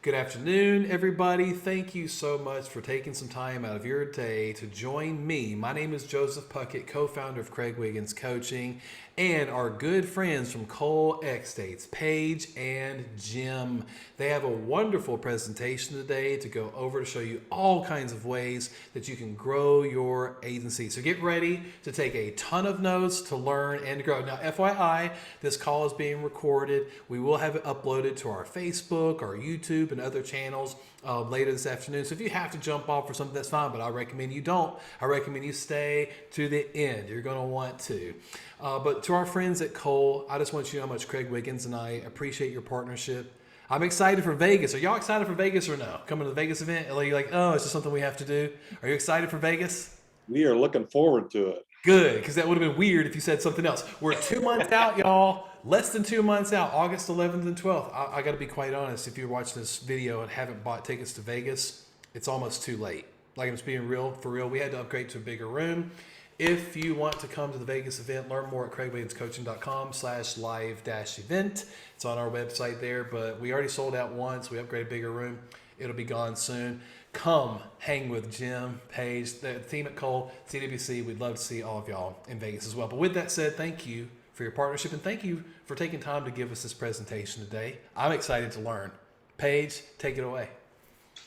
Good afternoon, everybody. Thank you so much for taking some time out of your day to join me. My name is Joseph Puckett, co-founder of Craig Wiggins Coaching, and our good friends from Cole Estates, Paige and Jim. They have a wonderful presentation today to go over to show you all kinds of ways that you can grow your agency. So get ready to take a ton of notes to learn and to grow. Now, FYI, this call is being recorded. We will have it uploaded to our Facebook, our YouTube, and other channels later this afternoon. So if you have to jump off for something, that's fine, but I recommend you don't. I recommend you stay to the end. You're going to want to. But to our friends at Cole, I just want you to know how much Craig Wiggins and I appreciate your partnership. I'm excited for Vegas. Are y'all excited for Vegas or no? Coming to the Vegas event? Are you like, oh, it's just something we have to do? Are you excited for Vegas? We are looking forward to it. Good, because that would have been weird if you said something else. We're 2 months out, y'all. Less than 2 months out, August 11th and 12th. I got to be quite honest. If you're watching this video and haven't bought tickets to Vegas, it's almost too late. Like, I'm just being real, for real. We had to upgrade to a bigger room. If you want to come to the Vegas event, learn more at craigwigginscoaching.com/live-event. It's on our website there, but we already sold out once. We upgraded a bigger room. It'll be gone soon. Come hang with Jim, Paige, the team at Cole, CWC. We'd love to see all of y'all in Vegas as well. But with that said, thank you for your partnership and thank you for taking time to give us this presentation today. I'm excited to learn. Paige, take it away.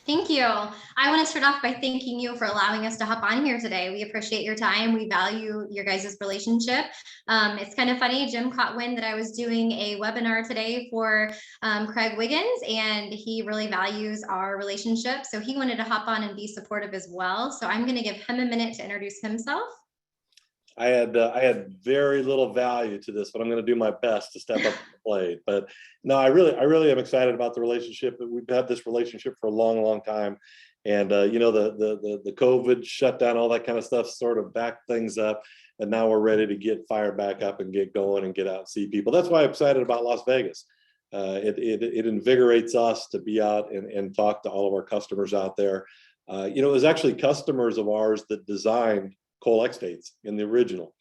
Thank you. I want to start off by thanking you for allowing us to hop on here today. We appreciate your time. We value your guys' relationship. It's kind of funny. Jim caught wind that I was doing a webinar today for Craig Wiggins, and he really values our relationship. So he wanted to hop on and be supportive as well. So I'm going to give him a minute to introduce himself. I had very little value to this, but I'm going to do my best to step up to the plate. But no, I really am excited about the relationship. We've had this relationship for a long time, and the COVID shutdown, all that kind of stuff, sort of backed things up, and now we're ready to get fired back up and get going and get out and see people. That's why I'm excited about Las Vegas. It invigorates us to be out and talk to all of our customers out there. It was actually customers of ours that designed Cole Estates in the original.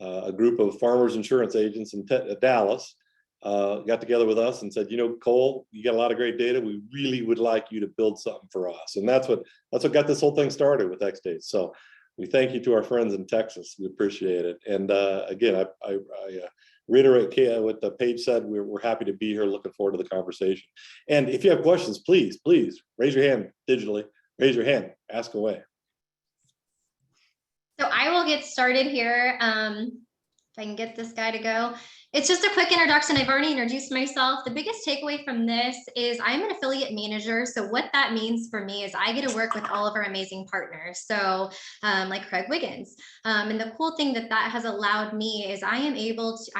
A group of farmers insurance agents in Dallas got together with us and said, Cole, you got a lot of great data. We really would like you to build something for us. And that's what got this whole thing started with Estates. So we thank you to our friends in Texas. We appreciate it. And again, I reiterate what the Paige said. We're happy to be here. Looking forward to the conversation. And if you have questions, please raise your hand digitally. Raise your hand. Ask away. So I will get started here. If I can get this guy to go. It's just a quick introduction. I've already introduced myself. The biggest takeaway from this is I'm an affiliate manager. So what that means for me is I get to work with all of our amazing partners. So like Craig Wiggins. And the cool thing that has allowed me is I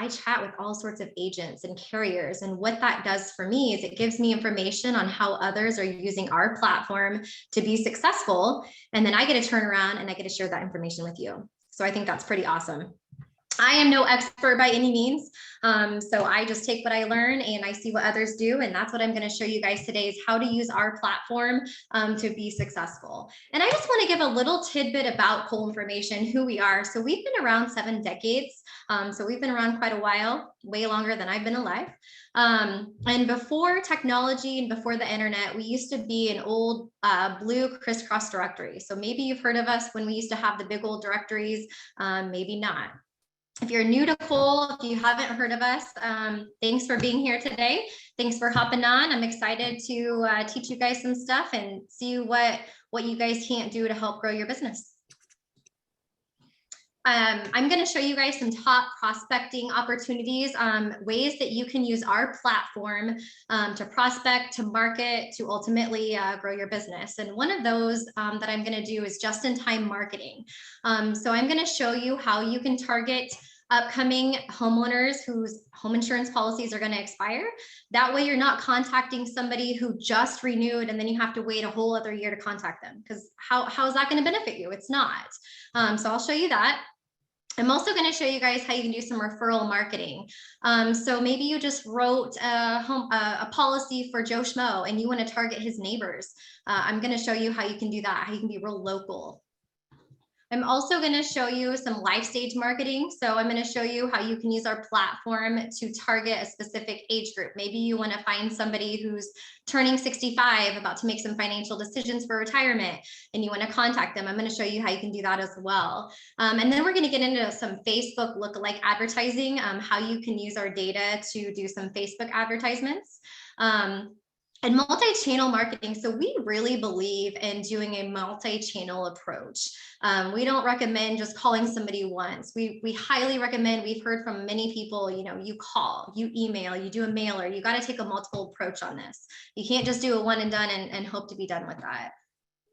chat with all sorts of agents and carriers. And what that does for me is it gives me information on how others are using our platform to be successful. And then I get to turn around and I get to share that information with you. So I think that's pretty awesome. I am no expert by any means. So I just take what I learn and I see what others do. And that's what I'm going to show you guys today is how to use our platform to be successful. And I just want to give a little tidbit about Cole information, who we are. So we've been around 7 decades. So we've been around quite a while, way longer than I've been alive. And before technology and before the internet, we used to be an old blue crisscross directory. So maybe you've heard of us when we used to have the big old directories, maybe not. If you're new to Cole, if you haven't heard of us, thanks for being here today. Thanks for hopping on. I'm excited to teach you guys some stuff and see what you guys can't do to help grow your business. I'm going to show you guys some top prospecting opportunities, ways that you can use our platform to prospect, to market, to ultimately grow your business. And one of those that I'm going to do is just-in-time marketing. So I'm going to show you how you can target upcoming homeowners whose home insurance policies are going to expire. That way you're not contacting somebody who just renewed and then you have to wait a whole other year to contact them, because how is that going to benefit you? It's not. So I'll show you that. I'm also going to show you guys how you can do some referral marketing. So maybe you just wrote a policy for Joe Schmo and you want to target his neighbors. I'm going to show you how you can do that, how you can be real local. I'm also going to show you some life stage marketing. So I'm going to show you how you can use our platform to target a specific age group. Maybe you want to find somebody who's turning 65, about to make some financial decisions for retirement, and you want to contact them. I'm going to show you how you can do that as well. And then we're going to get into some Facebook lookalike advertising, how you can use our data to do some Facebook advertisements. And multi-channel marketing. So we really believe in doing a multi-channel approach. We don't recommend just calling somebody once. We highly recommend, we've heard from many people, you call, you email, you do a mailer, you got to take a multiple approach on this. You can't just do a one and done and hope to be done with that.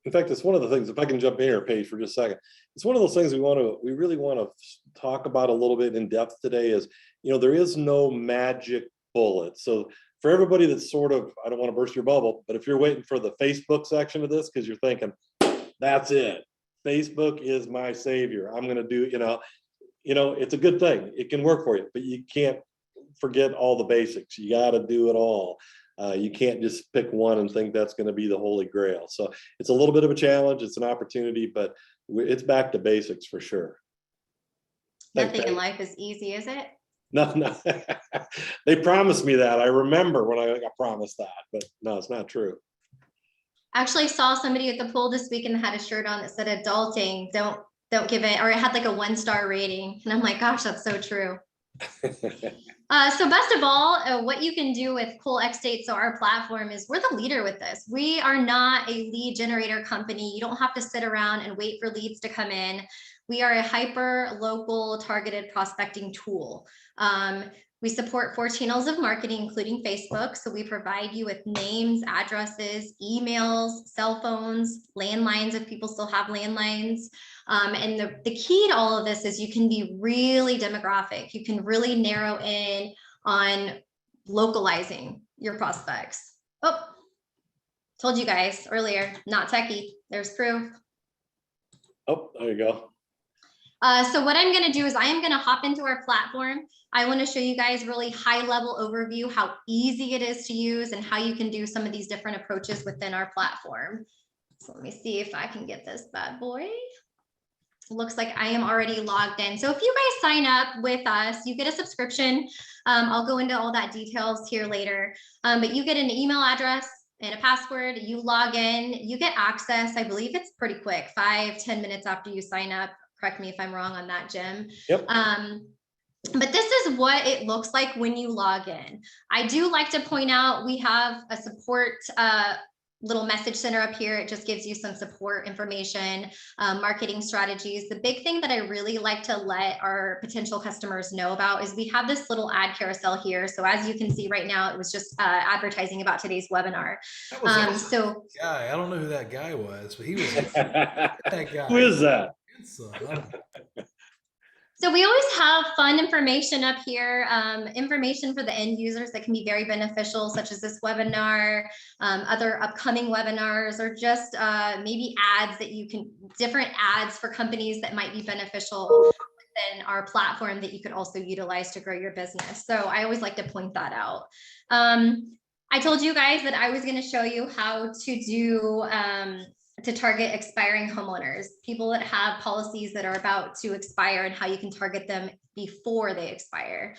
In fact, it's one of the things, if I can jump in here, Paige, for just a second, it's one of those things we really want to talk about a little bit in depth today is, there is no magic bullet. So for everybody that's sort of, I don't want to burst your bubble, but if you're waiting for the Facebook section of this, because you're thinking, that's it, Facebook is my savior, I'm going to do, it's a good thing. It can work for you, but you can't forget all the basics. You got to do it all. You can't just pick one and think that's going to be the holy grail. So it's a little bit of a challenge. It's an opportunity, but it's back to basics for sure. Nothing in life is easy, is it? No. They promised me that. I remember when I got promised that, but no, it's not true. Actually saw somebody at the pool this week and had a shirt on that said adulting, don't give it, or it had like a 1-star rating. And I'm like, gosh, that's so true. So best of all, what you can do with Cool X-Date, so our platform is, we're the leader with this. We are not a lead generator company. You don't have to sit around and wait for leads to come in. We are a hyper local targeted prospecting tool. We support 4 channels of marketing, including Facebook. So we provide you with names, addresses, emails, cell phones, landlines, if people still have landlines. And the key to all of this is you can be really demographic. You can really narrow in on localizing your prospects. Oh, told you guys earlier, not techie. There's proof. Oh, there you go. So what I'm going to do is I am going to hop into our platform. I want to show you guys really high level overview, how easy it is to use and how you can do some of these different approaches within our platform. So let me see if I can get this bad boy. Looks like I am already logged in. So if you guys sign up with us, you get a subscription. I'll go into all that details here later, but you get an email address and a password. You log in, you get access. I believe it's pretty quick, 5-10 minutes after you sign up. Correct me if I'm wrong on that, Jim. Yep. But this is what it looks like when you log in. I do like to point out we have a support little message center up here. It just gives you some support information, marketing strategies. The big thing that I really like to let our potential customers know about is we have this little ad carousel here. So as you can see right now, it was just advertising about today's webinar. So guy, I don't know who that guy was, but he was that guy. Who is that? So we always have fun information up here, information for the end users that can be very beneficial, such as this webinar, other upcoming webinars, or just maybe ads that you can, different ads for companies that might be beneficial within our platform that you could also utilize to grow your business. So I always like to point that out. I told you guys that I was going to show you how to do to target expiring homeowners, people that have policies that are about to expire and how you can target them before they expire.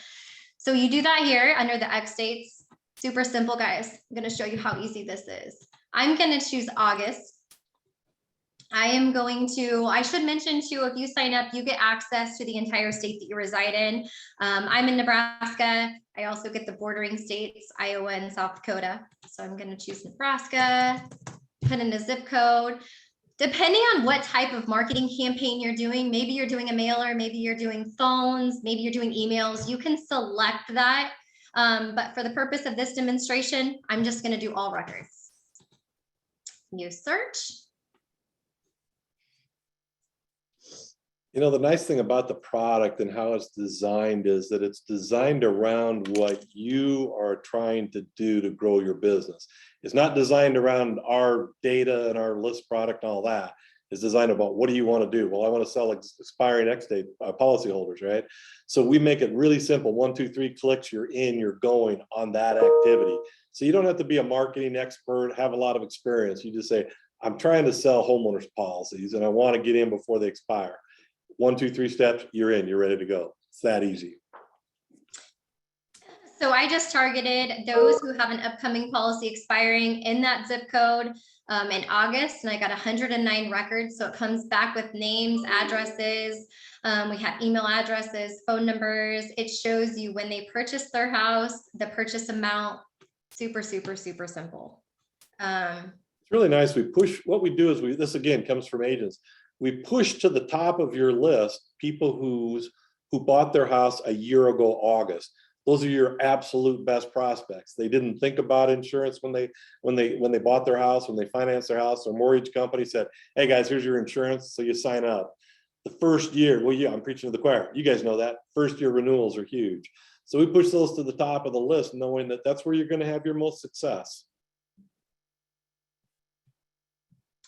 So you do that here under the X dates. Super simple, guys. I'm going to show you how easy this is. I'm going to choose August. I should mention too, if you sign up, you get access to the entire state that you reside in. I'm in Nebraska. I also get the bordering states, Iowa and South Dakota. So I'm going to choose Nebraska. Put in a zip code. Depending on what type of marketing campaign you're doing, maybe you're doing a mailer, maybe you're doing phones, maybe you're doing emails, you can select that. But for the purpose of this demonstration, I'm just going to do all records. New search. You know, the nice thing about the product and how it's designed is that it's designed around what you are trying to do to grow your business. It's not designed around our data and our list product and all that. It's designed about what do you want to do? Well, I want to sell expiring X-date policyholders, right? So we make it really simple. 1, 2, 3 clicks, you're in, you're going on that activity. So you don't have to be a marketing expert, have a lot of experience. You just say, I'm trying to sell homeowners policies and I want to get in before they expire. 1, 2, 3 steps, you're in, you're ready to go. It's that easy. So I just targeted those who have an upcoming policy expiring in that zip code in August, and I got 109 records. So it comes back with names, addresses. We have email addresses, phone numbers. It shows you when they purchased their house, the purchase amount. Super, super, super simple. It's really nice. What we do is this again comes from agents. We push to the top of your list people who bought their house a year ago, August. Those are your absolute best prospects. They didn't think about insurance when they bought their house, when they financed their house. Their mortgage company said, "Hey guys, here's your insurance." So you sign up. The first year, well, yeah, I'm preaching to the choir. You guys know that first year renewals are huge. So we push those to the top of the list, knowing that that's where you're going to have your most success.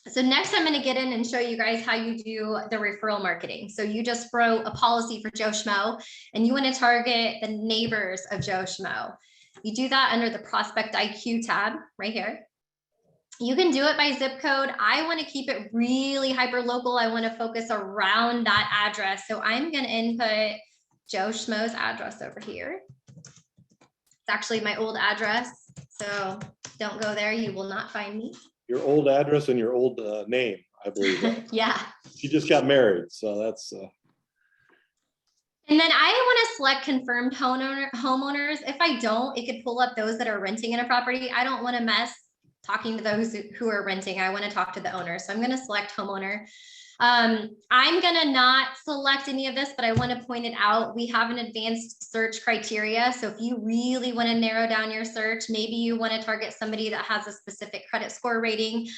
So next I'm going to get in and show you guys how you do the referral marketing. So you just wrote a policy for Joe Schmo and you want to target the neighbors of Joe Schmo. You do that under the Prospect IQ tab right here. You can do it by zip code. I want to keep it really hyper local. I want to focus around that address. So I'm going to input Joe Schmo's address over here. It's actually my old address. So don't go there. You will not find me. Your old address and your old name, I believe. Yeah. She just got married, so that's. And then I want to select confirmed homeowners. If I don't, it could pull up those that are renting in a property. I don't want to mess talking to those who are renting. I want to talk to the owner. So I'm going to select homeowner. I'm going to not select any of this, but I want to point it out. We have an advanced search criteria. So if you really want to narrow down your search, maybe you want to target somebody that has a specific credit score rating.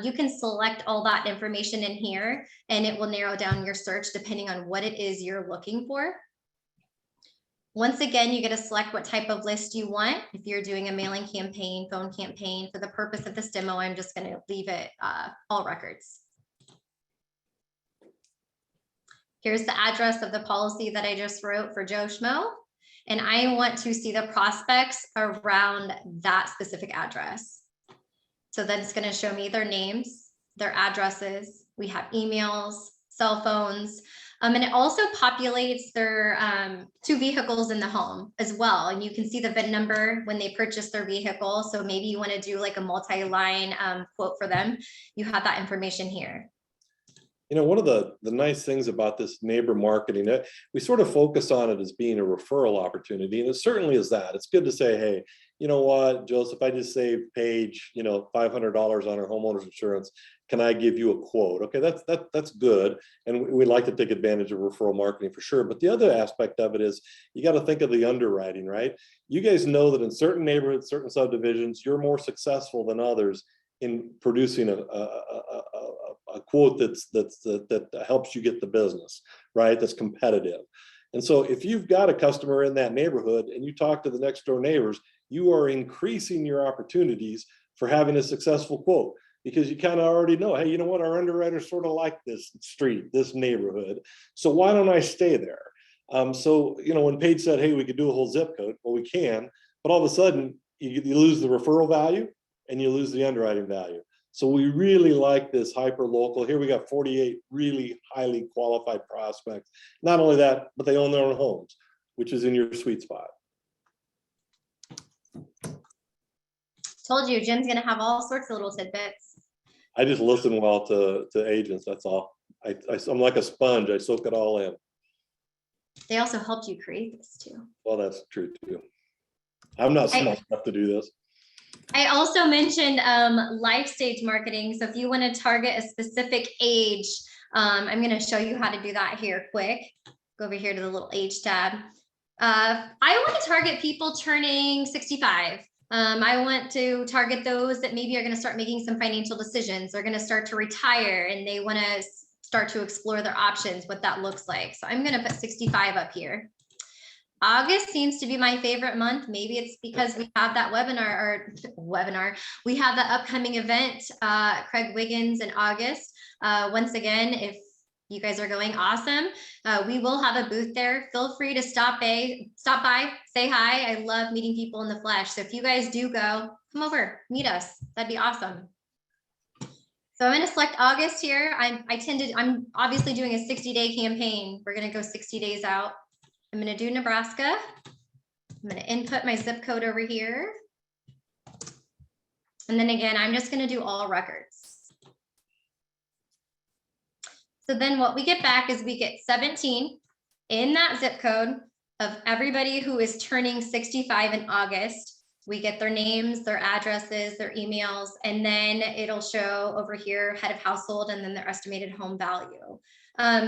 You can select all that information in here and it will narrow down your search depending on what it is you're looking for. Once again, you get to select what type of list you want. If you're doing a mailing campaign, phone campaign, for the purpose of this demo, I'm just going to leave it all records. Here's the address of the policy that I just wrote for Joe Schmo. And I want to see the prospects around that specific address. So then it's going to show me their names, their addresses. We have emails, cell phones, and it also populates their 2 vehicles in the home as well. And you can see the VIN number when they purchase their vehicle. So maybe you want to do like a multi-line quote for them. You have that information here. You know, one of the nice things about this neighbor marketing, we sort of focus on it as being a referral opportunity, and it certainly is that. It's good to say, hey, you know what, Joseph, I just saved Paige, $500 on her homeowner's insurance. Can I give you a quote? Okay, that's good, and we like to take advantage of referral marketing for sure. But the other aspect of it is you got to think of the underwriting, right? You guys know that in certain neighborhoods, certain subdivisions, you're more successful than others in producing a quote that helps you get the business, right? That's competitive. And so if you've got a customer in that neighborhood and you talk to the next door neighbors, you are increasing your opportunities for having a successful quote, because you kind of already know, hey, you know what? Our underwriters sort of like this street, this neighborhood. So why don't I stay there? So, when Paige said, hey, we could do a whole zip code, well, we can, but all of a sudden you lose the referral value and you lose the underwriting value. So we really like this hyper local. Here we got 48 really highly qualified prospects. Not only that, but they own their own homes, which is in your sweet spot. Told you, Jim's going to have all sorts of little tidbits. I just listen well to agents. That's all. I'm like a sponge. I soak it all in. They also helped you create this too. Well, that's true too. I'm not smart enough to do this. I also mentioned life stage marketing. So if you want to target a specific age, I'm going to show you how to do that here quick. Go over here to the little age tab. I want to target people turning 65. I want to target those that maybe are going to start making some financial decisions. They're going to start to retire and they want to start to explore their options, what that looks like. So I'm going to put 65 up here. August seems to be my favorite month. Maybe it's because we have that webinar. We have the upcoming event, Craig Wiggins in August. Once again, if you guys are going, awesome. We will have a booth there. Feel free to stop by, say hi. I love meeting people in the flesh. So if you guys do go, come over, meet us. That'd be awesome. So I'm going to select August here. I'm obviously doing a 60-day campaign. We're going to go 60 days out. I'm going to do Nebraska. I'm going to input my zip code over here. And then again, I'm just going to do all records. So then what we get back is we get 17 in that zip code of everybody who is turning 65 in August. We get their names, their addresses, their emails, and then it'll show over here head of household and then their estimated home value.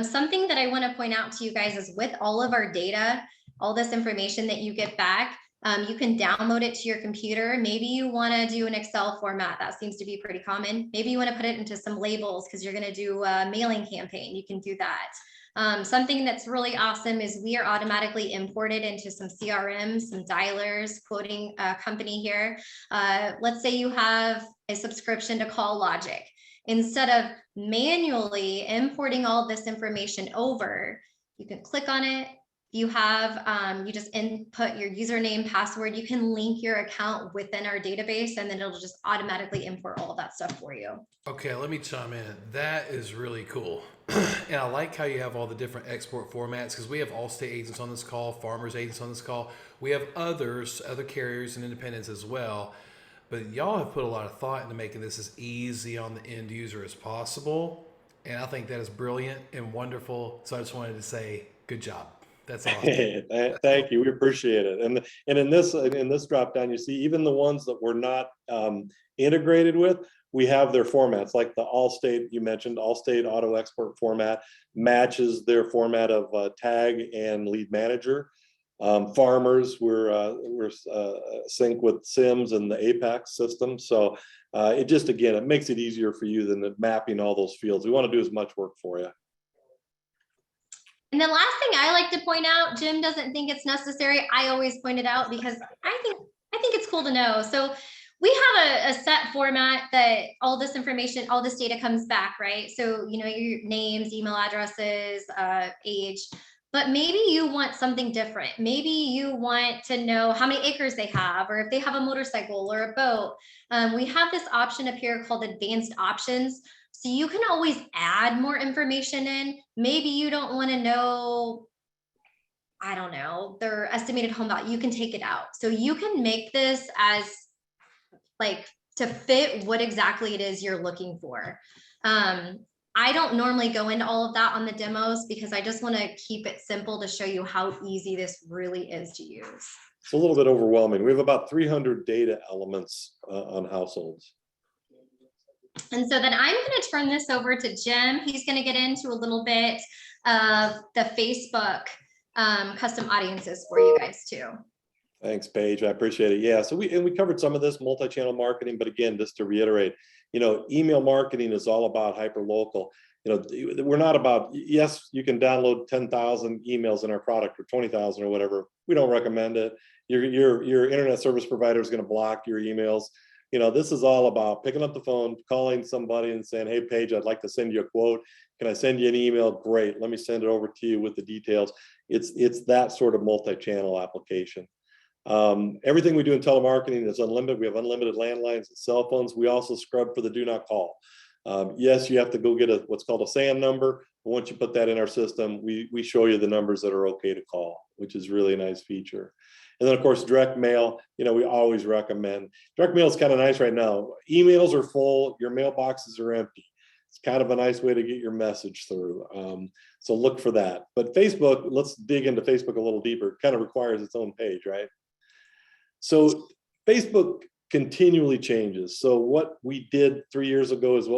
Something that I want to point out to you guys is with all of our data, all this information that you get back, you can download it to your computer. Maybe you want to do an Excel format. That seems to be pretty common. Maybe you want to put it into some labels because you're going to do a mailing campaign. You can do that. Something that's really awesome is we are automatically imported into some CRMs, some dialers, quoting company here. Let's say you have a subscription to CallLogic. Instead of manually importing all this information over, you can click on it. You have, you just input your username, password. You can link your account within our database, and then it'll just automatically import all of that stuff for you. Okay, let me chime in. That is really cool. And I like how you have all the different export formats, because we have Allstate agents on this call, Farmers agents on this call. We have other carriers and independents as well. But y'all have put a lot of thought into making this as easy on the end user as possible. And I think that is brilliant and wonderful. So I just wanted to say, good job. That's awesome. Thank you. We appreciate it. And in this drop down, you see even the ones that we're not integrated with, we have their formats, like the Allstate you mentioned. Allstate auto export format matches their format of tag and lead manager. Farmers, we're sync with Sims and the Apex system. So it just, again, it makes it easier for you than mapping all those fields. We want to do as much work for you. And the last thing I like to point out, Jim doesn't think it's necessary. I always point it out because I think it's cool to know. So we have a set format that all this information, all this data comes back, right? So, you know, your names, email addresses, age, but maybe you want something different. Maybe you want to know how many acres they have, or if they have a motorcycle or a boat. We have this option up here called advanced options. So you can always add more information in. Maybe you don't want to know, I don't know, their estimated home value. You can take it out. So you can make this as like to fit what exactly it is you're looking for. I don't normally go into all of that on the demos because I just want to keep it simple to show you how easy this really is to use. It's a little bit overwhelming. We have about 300 data elements on households. And so then I'm going to turn this over to Jim. He's going to get into a little bit of the Facebook custom audiences for you guys too. Thanks, Paige. I appreciate it. Yeah, so we covered some of this multi-channel marketing, but again, just to reiterate, you know, email marketing is all about hyper-local. You know, we're not about, yes, you can download 10,000 emails in our product or 20,000 or whatever. We don't recommend it. Your internet service provider is going to block your emails. You know, this is all about picking up the phone, calling somebody and saying, hey, Paige, I'd like to send you a quote. Can I send you an email? Great. Let me send it over to you with the details. It's that sort of multi-channel application. Everything we do in telemarketing is unlimited. We have unlimited landlines and cell phones. We also scrub for the do not call. Yes, you have to go get what's called a SAN number. But once you put that in our system, we show you the numbers that are okay to call, which is really a nice feature. And then, of course, direct mail, you know, we always recommend. Direct mail is kind of nice right now. Emails are full. Your mailboxes are empty. It's kind of a nice way to get your message through. So look for that. But Facebook, let's dig into Facebook a little deeper. It kind of requires its own page, right? So Facebook continually changes. So what we did 3 years ago is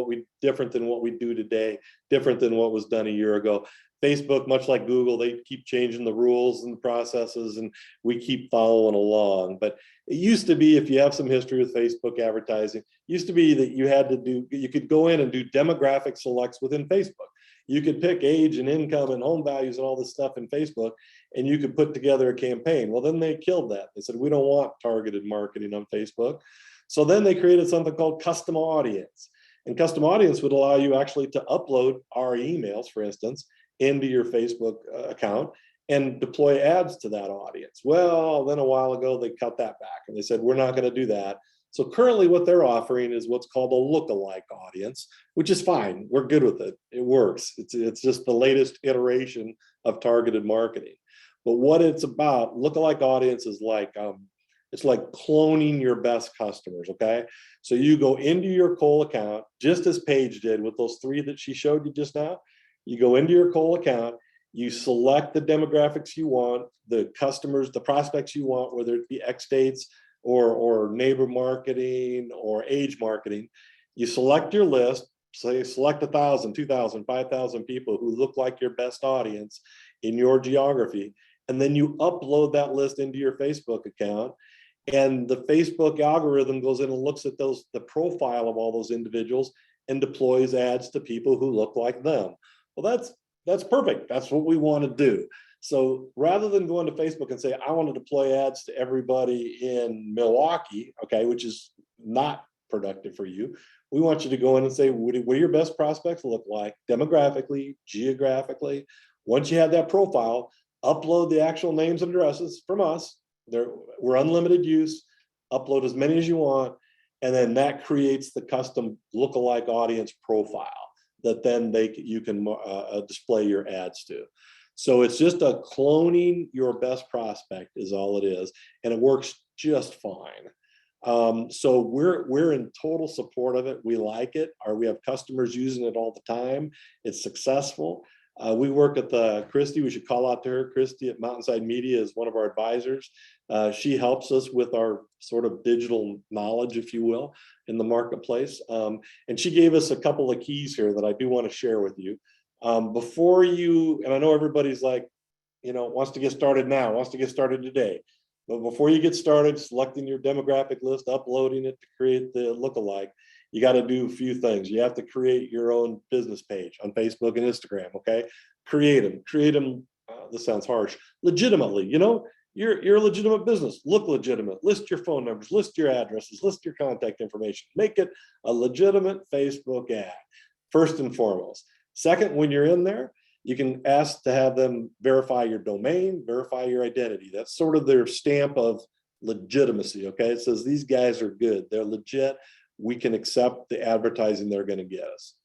different than what we do today, different than what was done a year ago. Facebook, much like Google, they keep changing the rules and the processes, and we keep following along. But it used to be, if you have some history with Facebook advertising, it used to be that you could go in and do demographic selects within Facebook. You could pick age and income and home values and all this stuff in Facebook, and you could put together a campaign. Well, then they killed that. They said, we don't want targeted marketing on Facebook. So then they created something called custom audience. And custom audience would allow you actually to upload our emails, for instance, into your Facebook account and deploy ads to that audience. Well, then a while ago, they cut that back and they said, we're not going to do that. So currently what they're offering is what's called a lookalike audience, which is fine. We're good with it. It works. It's just the latest iteration of targeted marketing. But what it's about, lookalike audience is like, it's like cloning your best customers, okay? So you go into your Cole account, just as Paige did with those 3 that she showed you just now. You go into your Cole account, you select the demographics you want, the customers, the prospects you want, whether it be X dates or neighbor marketing or age marketing. You select your list, say select 1,000, 2,000, 5,000 people who look like your best audience in your geography. And then you upload that list into your Facebook account. And the Facebook algorithm goes in and looks at the profile of all those individuals and deploys ads to people who look like them. Well, that's perfect. That's what we want to do. So rather than going to Facebook and say, I want to deploy ads to everybody in Milwaukee, okay, which is not productive for you, we want you to go in and say, what do your best prospects look like demographically, geographically? Once you have that profile, upload the actual names and addresses from us. We're unlimited use. Upload as many as you want, and then that creates the custom lookalike audience profile that then you can display your ads to. So it's just a cloning your best prospect is all it is, and it works just fine. So we're in total support of it. We like it, or we have customers using it all the time. It's successful. We work at Christy. We should call out to her. Christy at Mountainside Media is one of our advisors. She helps us with our sort of digital knowledge, if you will, in the marketplace. And she gave us a couple of keys here that I do want to share with you. Before you, and I know everybody's like, wants to get started now, wants to get started today. But before you get started selecting your demographic list, uploading it to create the lookalike, you got to do a few things. You have to create your own business page on Facebook and Instagram, okay? Create them, this sounds harsh, legitimately, you're a legitimate business, look legitimate, list your phone numbers, list your addresses, list your contact information, make it a legitimate Facebook ad, first and foremost. Second, when you're in there, you can ask to have them verify your domain, verify your identity. That's sort of their stamp of legitimacy, okay? It says these guys are good, they're legit, we can accept the advertising they're going to get us.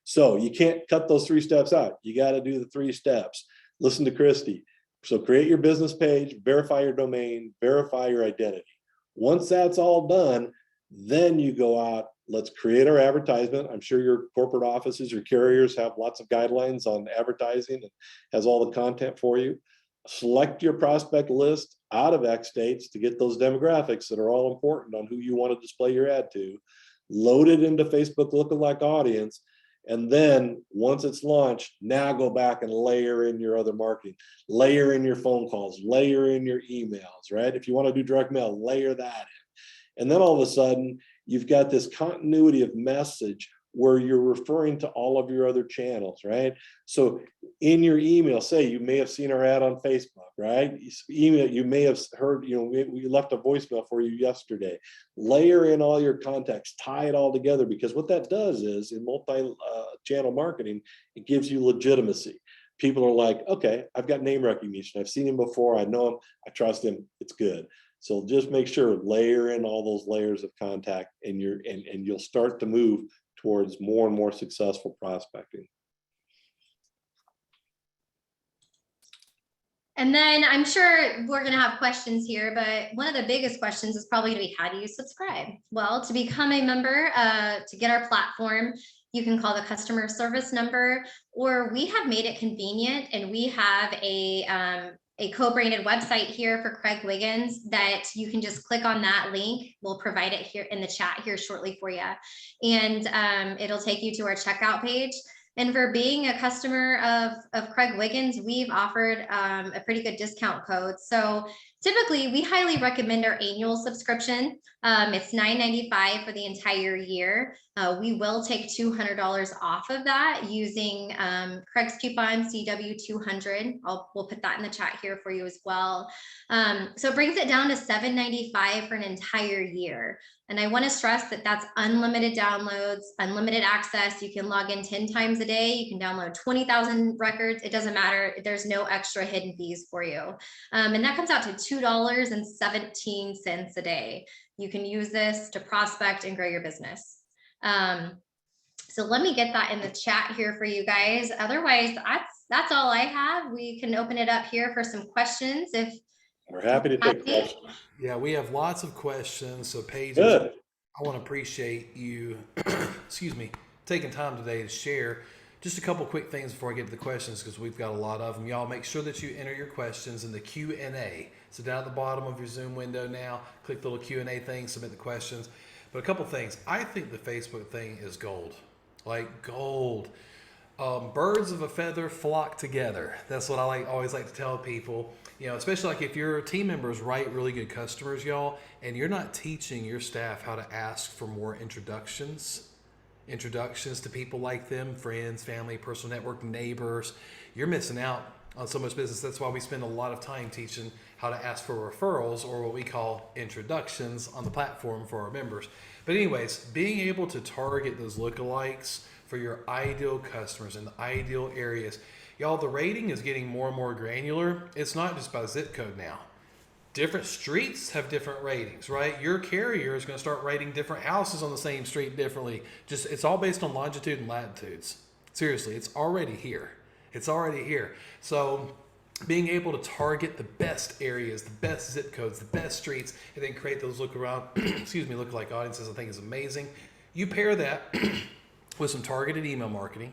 So you can't cut those 3 steps out. You got to do the 3 steps. Listen to Christy. So create your business page, verify your domain, verify your identity. Once that's all done, then you go out, let's create our advertisement. I'm sure your corporate offices, your carriers have lots of guidelines on advertising and has all the content for you. Select your prospect list out of X states to get those demographics that are all important on who you want to display your ad to. Load it into Facebook lookalike audience. And then once it's launched, now go back and layer in your other marketing, layer in your phone calls, layer in your emails, right? If you want to do direct mail, layer that in. And then all of a sudden, you've got this continuity of message where you're referring to all of your other channels, right? So in your email, say you may have seen our ad on Facebook, right? Email, you may have heard, we left a voicemail for you yesterday. Layer in all your contacts, tie it all together, because what that does is in multi-channel marketing, it gives you legitimacy. People are like, okay, I've got name recognition. I've seen him before. I know him. I trust him. It's good. So just make sure, layer in all those layers of contact, and you'll start to move towards more and more successful prospecting. And then I'm sure we're going to have questions here, but one of the biggest questions is probably going to be, how do you subscribe? Well, to become a member, to get our platform, you can call the customer service number, or we have made it convenient, and we have a co-branded website here for Craig Wiggins that you can just click on that link. We'll provide it here in the chat here shortly for you. And it'll take you to our checkout page. And for being a customer of Craig Wiggins, we've offered a pretty good discount code. So typically, we highly recommend our annual subscription. It's $9.95 for the entire year. We will take $200 off of that using Craig's coupon CW200. We'll put that in the chat here for you as well. So it brings it down to $7.95 for an entire year. And I want to stress that that's unlimited downloads, unlimited access. You can log in 10 times a day. You can download 20,000 records. It doesn't matter. There's no extra hidden fees for you. And that comes out to $2.17 a day. You can use this to prospect and grow your business. So let me get that in the chat here for you guys. Otherwise, that's all I have. We can open it up here for some questions if We're happy to take questions. Yeah, we have lots of questions. So Paige, Good. I want to appreciate you, excuse me, taking time today to share. Just a couple quick things before I get to the questions, because we've got a lot of them. Y'all make sure that you enter your questions in the Q&A. So down at the bottom of your Zoom window now, click the little Q&A thing, submit the questions. But a couple things. I think the Facebook thing is gold, like gold. Birds of a feather flock together. That's what I always like to tell people. You know, especially like if your team members write really good customers, y'all, and you're not teaching your staff how to ask for more introductions to people like them, friends, family, personal network, neighbors, you're missing out on so much business. That's why we spend a lot of time teaching how to ask for referrals, or what we call introductions, on the platform for our members. But anyways, being able to target those lookalikes for your ideal customers in the ideal areas. Y'all, the rating is getting more and more granular. It's not just by zip code now. Different streets have different ratings, right? Your carrier is going to start rating different houses on the same street differently. Just, it's all based on longitude and latitudes. Seriously, it's already here. It's already here. So being able to target the best areas, the best zip codes, the best streets, and then create those lookalike audiences, I think is amazing. You pair that with some targeted email marketing,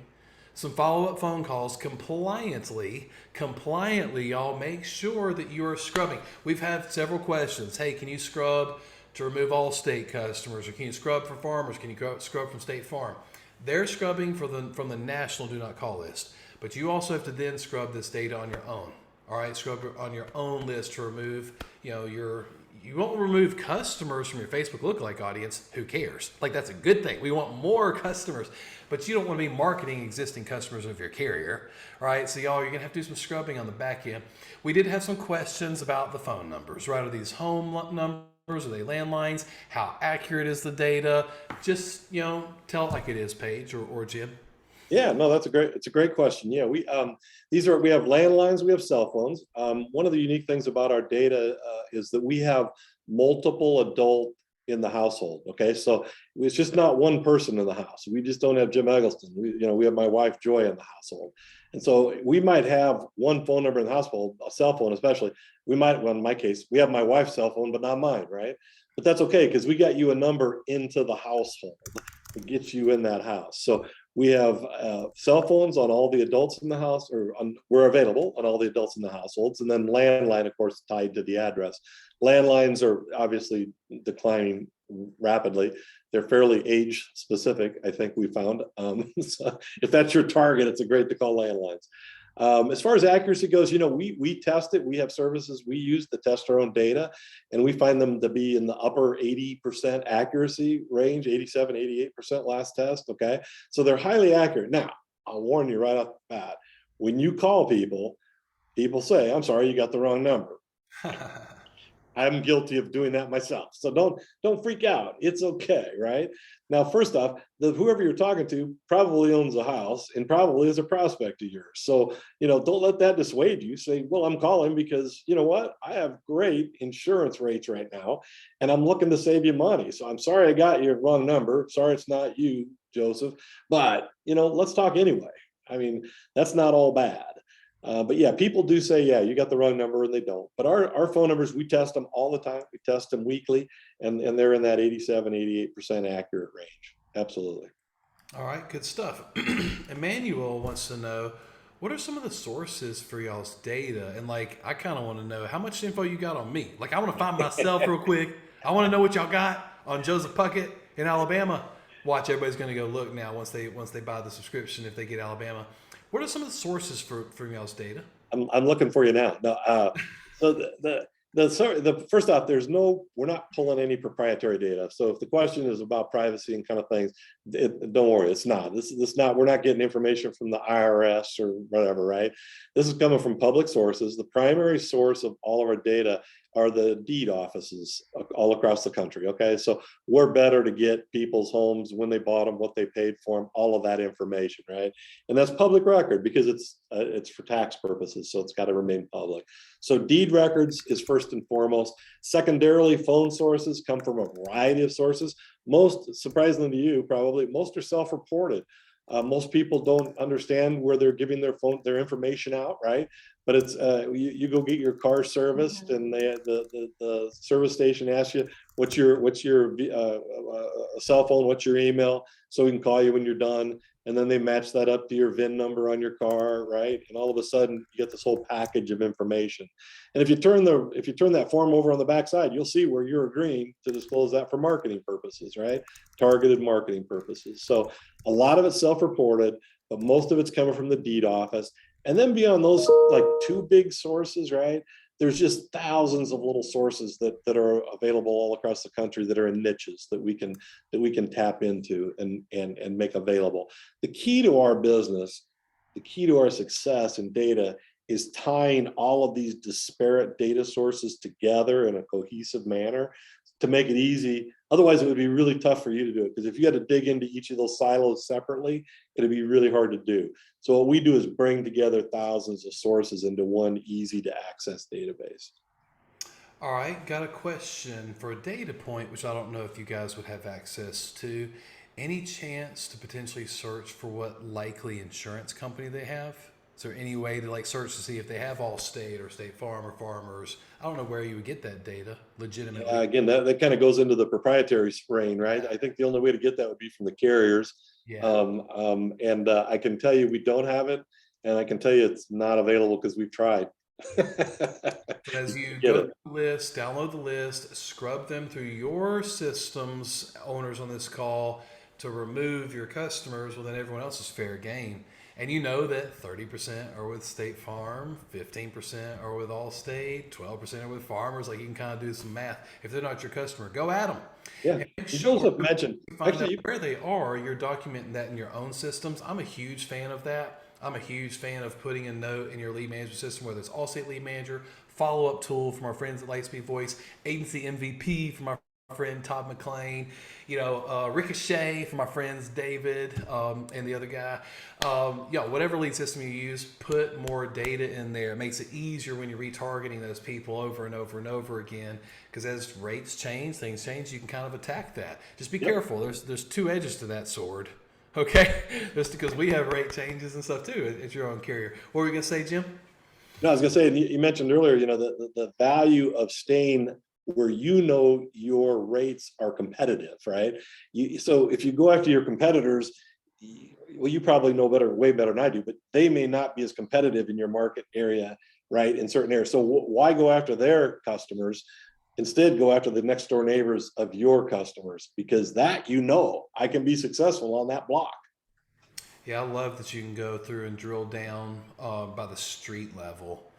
some follow-up phone calls compliantly, y'all. Make sure that you are scrubbing. We've had several questions. Hey, can you scrub to remove all state customers? Or can you scrub for farmers? Can you scrub from State Farm? They're scrubbing from the national do not call list. But you also have to then scrub this data on your own. All right, scrub on your own list to remove, you won't remove customers from your Facebook lookalike audience. Who cares? Like, that's a good thing. We want more customers, but you don't want to be marketing existing customers of your carrier. All right, so y'all, you're gonna have to do some scrubbing on the back end. We did have some questions about the phone numbers, right? Are these home numbers? Are they landlines? How accurate is the data? Just, tell it like it is, Paige or Jim. Yeah, no, it's a great question. Yeah, we have landlines, we have cell phones. One of the unique things about our data is that we have multiple adult in the household. Okay, so it's just not one person in the house. We just don't have Jim Eggleston. We have my wife Joy in the household, and so we might have one phone number in the household, a cell phone especially. Well, in my case, we have my wife's cell phone, but not mine, right? But that's okay, because we got you a number into the household to get you in that house. So we have cell phones on all the adults in the house, we're available on all the adults in the households, and then landline, of course, tied to the address. Landlines are obviously declining rapidly. They're fairly age specific, I think we found. So if that's your target, it's a great to call landlines. As far as accuracy goes, we test it. We have services we use to test our own data, and we find them to be in the upper 80% accuracy range, 87, 88% last test. Okay, so they're highly accurate. Now, I'll warn you right off the bat: when you call people say, "I'm sorry, you got the wrong number." I'm guilty of doing that myself. So don't freak out. It's okay, right? Now, first off, whoever you're talking to probably owns a house and probably is a prospect of yours. So, don't let that dissuade you. Say, well, I'm calling because you know what? I have great insurance rates right now, and I'm looking to save you money. So I'm sorry I got your wrong number. Sorry, it's not you, Joseph. But, let's talk anyway. I mean, that's not all bad. But yeah, people do say, yeah, you got the wrong number, and they don't. But our phone numbers, we test them all the time. We test them weekly, and they're in that 87, 88% accurate range. Absolutely. All right, good stuff. Emmanuel wants to know, what are some of the sources for y'all's data? And I kind of want to know how much info you got on me. I want to find myself real quick. I want to know what y'all got on Joseph Puckett in Alabama. Watch, everybody's going to go look now once they buy the subscription, if they get Alabama. What are some of the sources for y'all's data? I'm looking for you now. No, so the first off, we're not pulling any proprietary data. So if the question is about privacy and kind of things, don't worry, it's not. We're not getting information from the IRS or whatever, right? This is coming from public sources. The primary source of all of our data are the deed offices all across the country. Okay, so we're better to get people's homes, when they bought them, what they paid for them, all of that information, right? And that's public record because it's for tax purposes, so it's got to remain public. So deed records is first and foremost. Secondarily, phone sources come from a variety of sources. Most, surprisingly to you, probably most are self-reported. Most people don't understand where they're giving their information out, right? But it's you go get your car serviced, and the service station asks you what's your cell phone, what's your email, so we can call you when you're done, and then they match that up to your VIN number on your car, right? And all of a sudden you get this whole package of information. And if you turn that form over on the backside, you'll see where you're agreeing to disclose that for marketing purposes, right? Targeted marketing purposes. So a lot of it's self-reported, but most of it's coming from the deed office. And then beyond those, like, two big sources, right? There's just thousands of little sources that are available all across the country that are in niches that we can tap into and make available. The key to our business, the key to our success in data, is tying all of these disparate data sources together in a cohesive manner to make it easy. Otherwise, it would be really tough for you to do it, because if you had to dig into each of those silos separately, it'd be really hard to do. So what we do is bring together thousands of sources into one easy to access database. All right, got a question for a data point, which I don't know if you guys would have access to. Any chance to potentially search for what likely insurance company they have? Is there any way to like search to see if they have Allstate or State Farm or Farmers? I don't know where you would get that data legitimately. Again, that kind of goes into the proprietary spraying, right? I think the only way to get that would be from the carriers. Yeah. I can tell you we don't have it, and I can tell you it's not available because we've tried. As you Get go it. to the list, download the list, scrub them through your systems, owners on this call, to remove your customers, well, then everyone else is fair game. And you know that 30% are with State Farm, 15% are with Allstate, 12% are with Farmers. Like, you can kind of do some math. If they're not your customer, go at them. Yeah. And make Joseph mentioned, you find actually, out where they are, you're documenting that in your own systems. I'm a huge fan of that. I'm a huge fan of putting a note in your lead management system, whether it's Allstate Lead Manager, follow-up tool from our friends at Lightspeed Voice, agency MVP from our friend Todd McClain, Ricochet from my friends David and the other guy. Whatever lead system you use, put more data in there. It makes it easier when you're retargeting those people over and over and over again, because as rates change, things change, you can kind of attack that. Just be careful. There's two edges to that sword. Okay, just because we have rate changes and stuff too at your own carrier. What were you gonna say, Jim? no, I was gonna say, and you mentioned earlier, the value of staying where your rates are competitive, right? So if you go after your competitors, well, you probably know way better than I do, but they may not be as competitive in your market area, right? In certain areas. So why go after their customers? Instead, go after the next door neighbors of your customers, because I can be successful on that block. Yeah, I love that you can go through and drill down by the street level.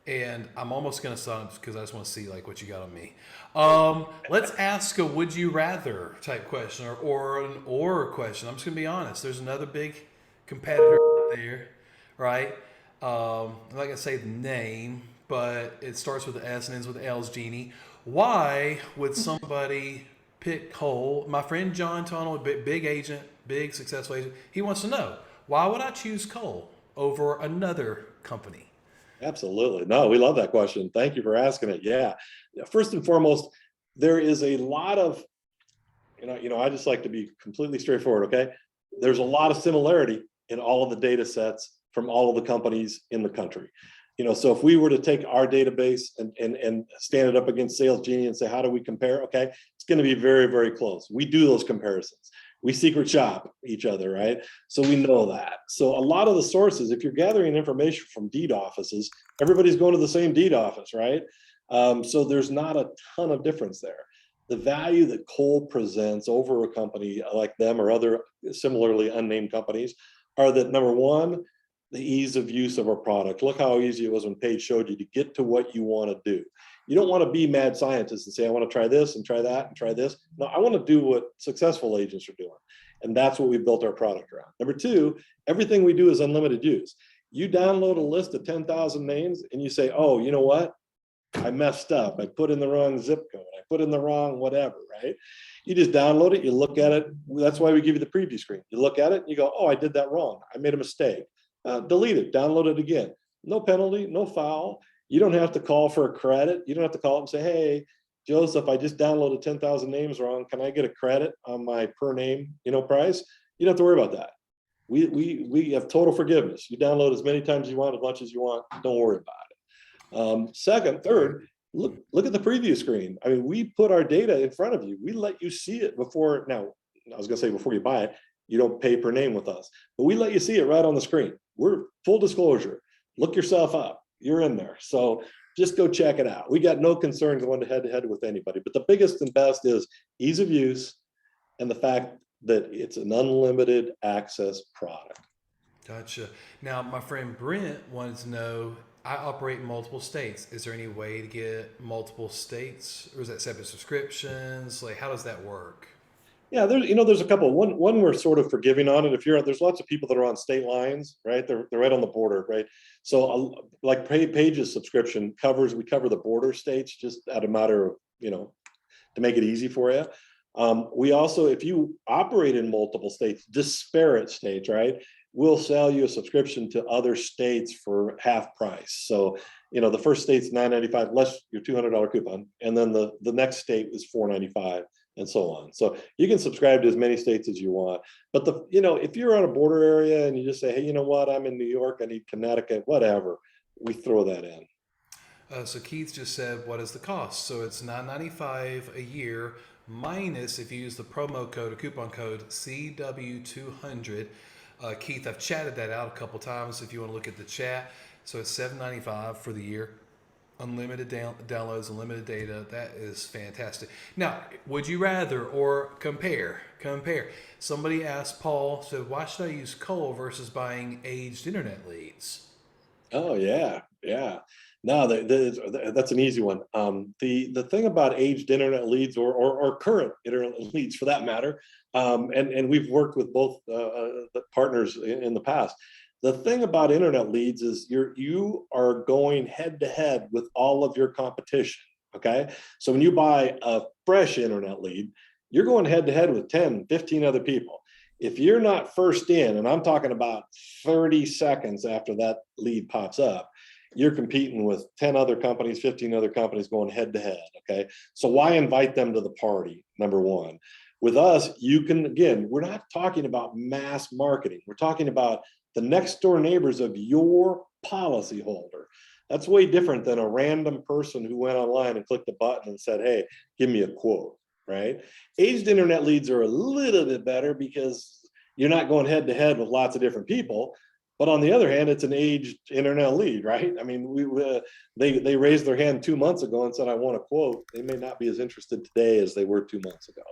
And I'm almost going to stop because I just want to see like what you got on me. Let's ask a would you rather type question or an or question. I'm just going to be honest. There's another big competitor out there, right? I'm not going to say the name, but it starts with the S and ends with the L's, Genie. Why would somebody pick Cole? My friend John Tunnel, big agent, big successful agent, he wants to know, why would I choose Cole over another company? Absolutely. No, we love that question. Thank you for asking it. Yeah. First and foremost, there is a lot of, I just like to be completely straightforward. Okay. There's a lot of similarity in all of the data sets from all of the companies in the country. So if we were to take our database and stand it up against Sales Genie and say, how do we compare? Okay. It's going to be very, very close. We do those comparisons. We secret shop each other, right? So we know that. So a lot of the sources, if you're gathering information from deed offices, everybody's going to the same deed office, right? So there's not a ton of difference there. The value that Cole presents over a company like them or other similarly unnamed companies are that, number one, the ease of use of our product. Look how easy it was when Paige showed you to get to what you want to do. You don't want to be mad scientists and say, I want to try this and try that and try this. No, I want to do what successful agents are doing. And that's what we built our product around. Number two, everything we do is unlimited use. You download a list of 10,000 names and you say, oh, you know what? I messed up. I put in the wrong zip code. I put in the wrong whatever, right? You just download it, you look at it. That's why we give you the preview screen. You look at it and you go, oh, I did that wrong. I made a mistake. Delete it, download it again. No penalty, no foul. You don't have to call for a credit. You don't have to call and say, hey, Joseph, I just downloaded 10,000 names wrong. Can I get a credit on my per name, price? You don't have to worry about that. We have total forgiveness. You download as many times as you want, as much as you want. Don't worry about it. Third, look at the preview screen. I mean, we put our data in front of you. We let you see it before. Now, I was going to say before you buy it, you don't pay per name with us, but we let you see it right on the screen. We're full disclosure. Look yourself up. You're in there. So just go check it out. We got no concern going head to head with anybody, but the biggest and best is ease of use and the fact that it's an unlimited access product. Gotcha. Now, my friend Brent wanted to know, I operate in multiple states. Is there any way to get multiple states, or is that separate subscriptions? Like, how does that work? Yeah, there's a couple. One we're sort of forgiving on it. There's lots of people that are on state lines, right? They're right on the border, right? So like Paige's subscription we cover the border states just out of matter of, to make it easy for you. We also, if you operate in multiple states, disparate states, right? We'll sell you a subscription to other states for half price. So, the first state's $9.95 less your $200 coupon, and then the next state is $4.95. And so on. So you can subscribe to as many states as you want. But if you're on a border area and you just say, hey, you know what, I'm in New York, I need Connecticut, whatever, we throw that in. So Keith just said, what is the cost? So it's $9.95 a year minus if you use the promo code or coupon code CW200. Keith, I've chatted that out a couple times if you want to look at the chat. So it's $7.95 for the year. Unlimited downloads, unlimited data. That is fantastic. Now, would you rather or compare? Somebody asked Paul, so why should I use Cole versus buying aged internet leads? Oh yeah. No, that's an easy one. The thing about aged internet leads or current internet leads for that matter, and we've worked with both the partners in the past. The thing about internet leads is you are going head to head with all of your competition. Okay. So when you buy a fresh internet lead, you're going head to head with 10, 15 other people. If you're not first in, and I'm talking about 30 seconds after that lead pops up, you're competing with 10 other companies, 15 other companies going head to head. Okay. So why invite them to the party? Number one. With us, you can, again, we're not talking about mass marketing. We're talking about the next door neighbors of your policyholder. That's way different than a random person who went online and clicked a button and said, hey, give me a quote, right? Aged internet leads are a little bit better because you're not going head to head with lots of different people. But on the other hand, it's an aged internet lead, right? I mean, they raised their hand 2 months ago and said, I want a quote. They may not be as interested today as they were 2 months ago.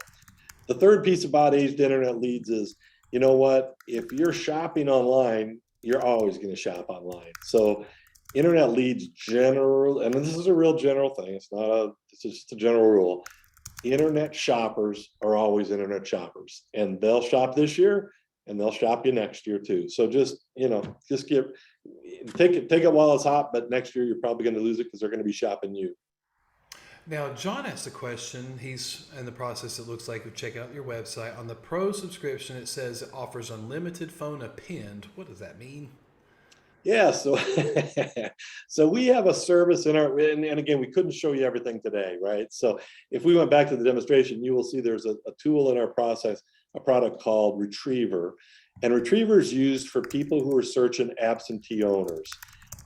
The third piece about aged internet leads is, you know what? If you're shopping online, you're always going to shop online. So internet leads general, and this is a real general thing. It's just a general rule. Internet shoppers are always internet shoppers, and they'll shop this year and they'll shop you next year too. So take it while it's hot, but next year you're probably going to lose it because they're going to be shopping you. Now, John asked a question. He's in the process, it looks like, of checking out your website. On the Pro subscription, it says it offers unlimited phone append. What does that mean? Yeah, so so we have a service in our, and again, we couldn't show you everything today, right? So if we went back to the demonstration, you will see there's a tool in our process, a product called Retriever. And Retriever is used for people who are searching absentee owners.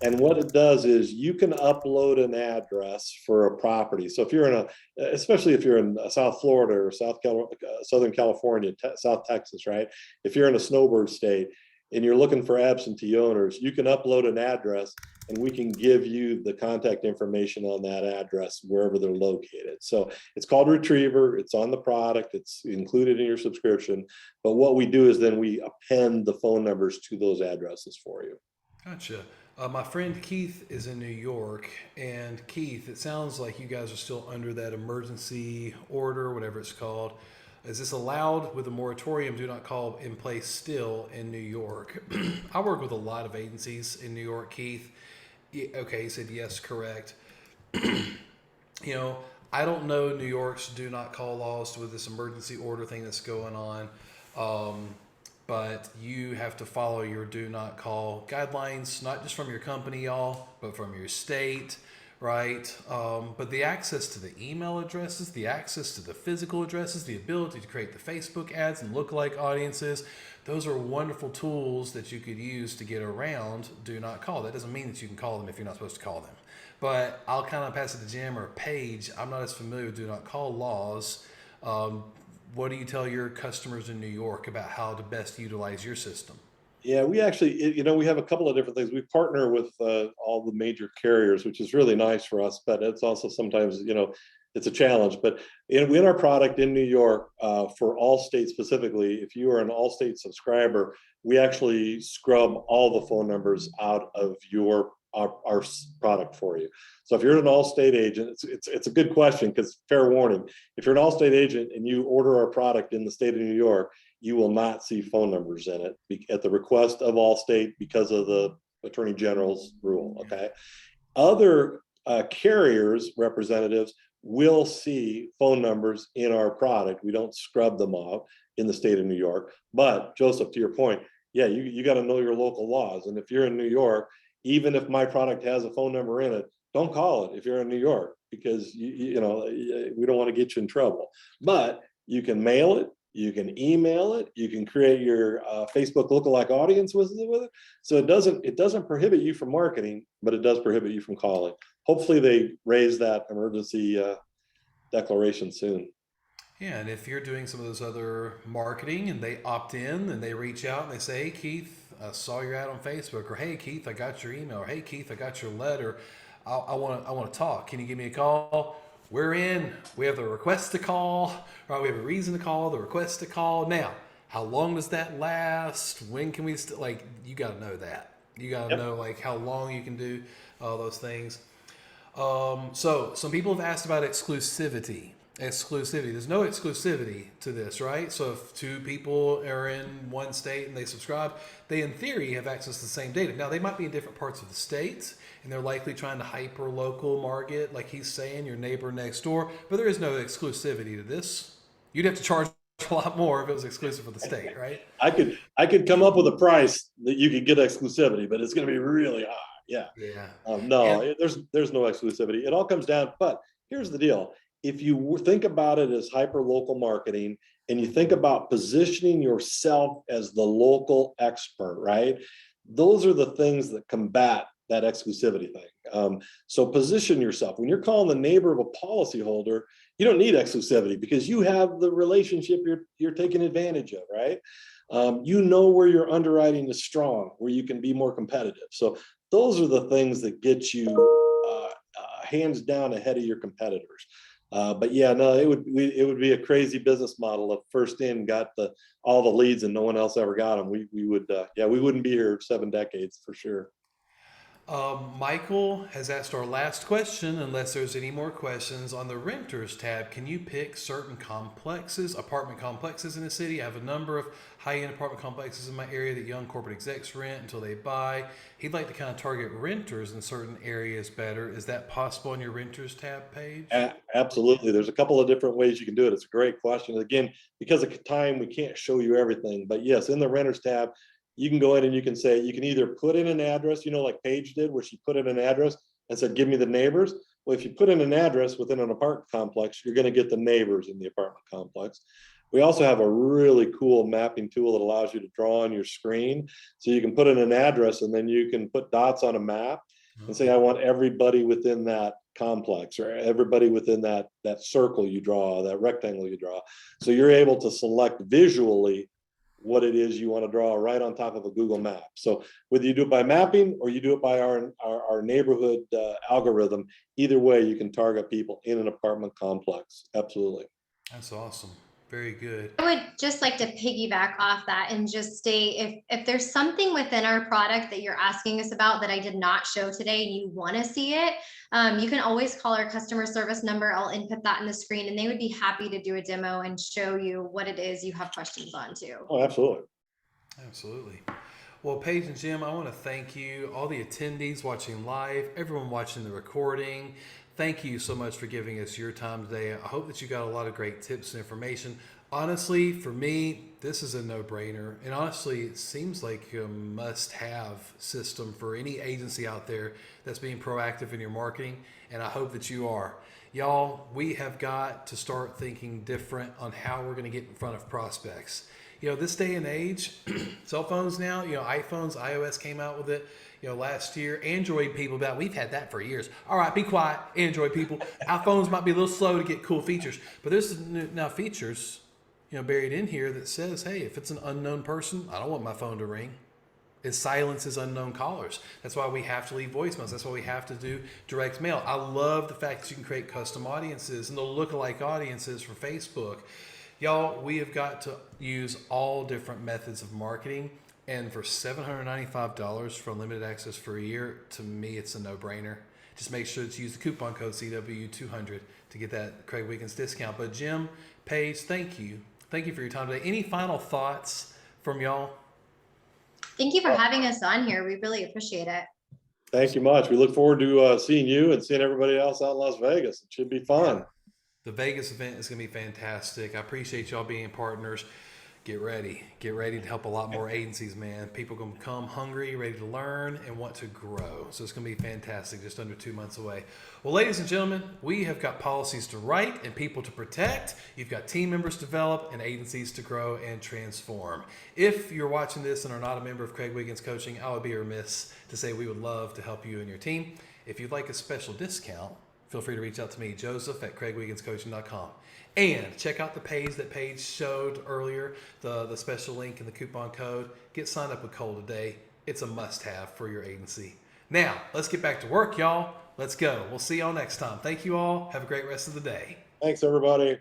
And what it does is you can upload an address for a property. So if you're especially if you're in South Florida or Southern California, South Texas, right? If you're in a snowbird state and you're looking for absentee owners, you can upload an address and we can give you the contact information on that address wherever they're located. So it's called Retriever. It's on the product. It's included in your subscription. But what we do is then we append the phone numbers to those addresses for you. Gotcha. My friend Keith is in New York, and Keith, it sounds like you guys are still under that emergency order, whatever it's called. Is this allowed with a moratorium do not call in place still in New York? I work with a lot of agencies in New York, Keith. Okay, he said yes, correct. you know, I don't know New York's do not call laws with this emergency order thing that's going on. Um, but you have to follow your do not call guidelines, not just from your company, y'all, but from your state, right? But the access to the email addresses, the access to the physical addresses, the ability to create the Facebook ads and lookalike audiences, those are wonderful tools that you could use to get around do not call. That doesn't mean that you can call them if you're not supposed to call them. But I'll kind of pass it to Jim or Paige. I'm not as familiar with do not call laws. Um, what do you tell your customers in New York about how to best utilize your system? Yeah, we actually, we have a couple of different things. We partner with all the major carriers, which is really nice for us, but it's also sometimes, it's a challenge. But in our product in New York, for Allstate specifically, if you are an Allstate subscriber, we actually scrub all the phone numbers out of our product for you. So if you're an Allstate agent, it's a good question, because fair warning, if you're an Allstate agent and you order our product in the state of New York, you will not see phone numbers in it at the request of Allstate because of the Attorney General's rule. Okay. Other carriers representatives will see phone numbers in our product. We don't scrub them out in the state of New York. But Joseph, to your point, yeah, you got to know your local laws. And if you're in New York, even if my product has a phone number in it, don't call it if you're in New York, because we don't want to get you in trouble. But you can mail it, you can email it, you can create your Facebook lookalike audience with it. So it doesn't prohibit you from marketing, but it does prohibit you from calling. Hopefully they raise that emergency declaration soon. Yeah, and if you're doing some of those other marketing and they opt in and they reach out and they say, hey, Keith, I saw your ad on Facebook, or hey, Keith, I got your email, or hey, Keith, I got your letter. I want to talk. Can you give me a call? We're in. We have the request to call, right? We have a reason to call, the request to call. Now, how long does that last? When can we you got to know that. You got to Yep. know like how long you can do those things. So some people have asked about exclusivity. Exclusivity. There's no exclusivity to this, right? So if two people are in one state and they subscribe, they in theory have access to the same data. Now they might be in different parts of the state, and they're likely trying to hyper local market, like he's saying, your neighbor next door. But there is no exclusivity to this. You'd have to charge a lot more if it was exclusive for the state, right? I could come up with a price that you could get exclusivity, but it's going to be really high. Yeah. Yeah. No, And there's no exclusivity. It all comes down. But here's the deal: if you think about it as hyper local marketing, and you think about positioning yourself as the local expert, right? Those are the things that combat that exclusivity thing. So position yourself. When you're calling the neighbor of a policyholder, you don't need exclusivity because you have the relationship you're taking advantage of, right? You know where your underwriting is strong, where you can be more competitive. So those are the things that get you hands down ahead of your competitors. But yeah, no, it would be a crazy business model if first in got all the leads and no one else ever got them. We wouldn't be here 7 decades for sure. Michael has asked our last question, unless there's any more questions. On the renters tab, can you pick certain complexes, apartment complexes in the city? I have a number of high-end apartment complexes in my area that young corporate execs rent until they buy. He'd like to kind of target renters in certain areas better. Is that possible on your renters tab page? Absolutely. There's a couple of different ways you can do it. It's a great question. Again, because of time, we can't show you everything. But yes, in the renters tab, you can go in and you can say, you can either put in an address, like Paige did, where she put in an address and said, give me the neighbors. Well, if you put in an address within an apartment complex, you're going to get the neighbors in the apartment complex. We also have a really cool mapping tool that allows you to draw on your screen. So you can put in an address and then you can put dots on a map and say, I want everybody within that complex or everybody within that circle you draw, that rectangle you draw. So you're able to select visually what it is you want to draw right on top of a Google map. So whether you do it by mapping or you do it by our neighborhood algorithm, either way, you can target people in an apartment complex. Absolutely. That's awesome. Very good. I would just like to piggyback off that and just state if there's something within our product that you're asking us about that I did not show today and you want to see it, you can always call our customer service number. I'll input that in the screen and they would be happy to do a demo and show you what it is you have questions on too. Oh, absolutely. Absolutely. Well, Paige and Jim, I want to thank you, all the attendees watching live, everyone watching the recording. thank you so much for giving us your time today. I hope that you got a lot of great tips and information. Honestly, for me, this is a no-brainer. And honestly, it seems like a must-have system for any agency out there that's being proactive in your marketing. And I hope that you are. Y'all, we have got to start thinking different on how we're going to get in front of prospects. This day and age, cell phones now, iPhones, iOS came out with it, last year. Android people, we've had that for years. All right, be quiet, Android people. Our phones might be a little slow to get cool features, but there's now features, buried in here that says, hey, if it's an unknown person, I don't want my phone to ring. It silences unknown callers. That's why we have to leave voicemails. That's why we have to do direct mail. I love the fact that you can create custom audiences and the lookalike audiences for Facebook. Y'all, we have got to use all different methods of marketing. And for $795 for unlimited access for a year, to me, it's a no-brainer. Just make sure to use the coupon code CW200 to get that Craig Wiggins discount. But Jim, Paige, thank you. Thank you for your time today. Any final thoughts from y'all? Thank you for having us on here. We really appreciate it. Thank you much. We look forward to seeing you and seeing everybody else out in Las Vegas. It should be fun. The Vegas event is going to be fantastic. I appreciate y'all being partners. Get ready to help a lot more agencies, man. People are going to come hungry, ready to learn, and want to grow. So it's going to be fantastic, just under 2 months away. Well, ladies and gentlemen, we have got policies to write and people to protect. You've got team members to develop and agencies to grow and transform. If you're watching this and are not a member of Craig Wiggins Coaching, I would be remiss to say we would love to help you and your team. If you'd like a special discount, feel free to reach out to me, Joseph at CraigWigginsCoaching.com. And check out the page that Paige showed earlier, the special link and the coupon code. Get signed up with Cole today. It's a must-have for your agency. Now, let's get back to work, y'all. Let's go. We'll see y'all next time. Thank you all. Have a great rest of the day. Thanks, everybody.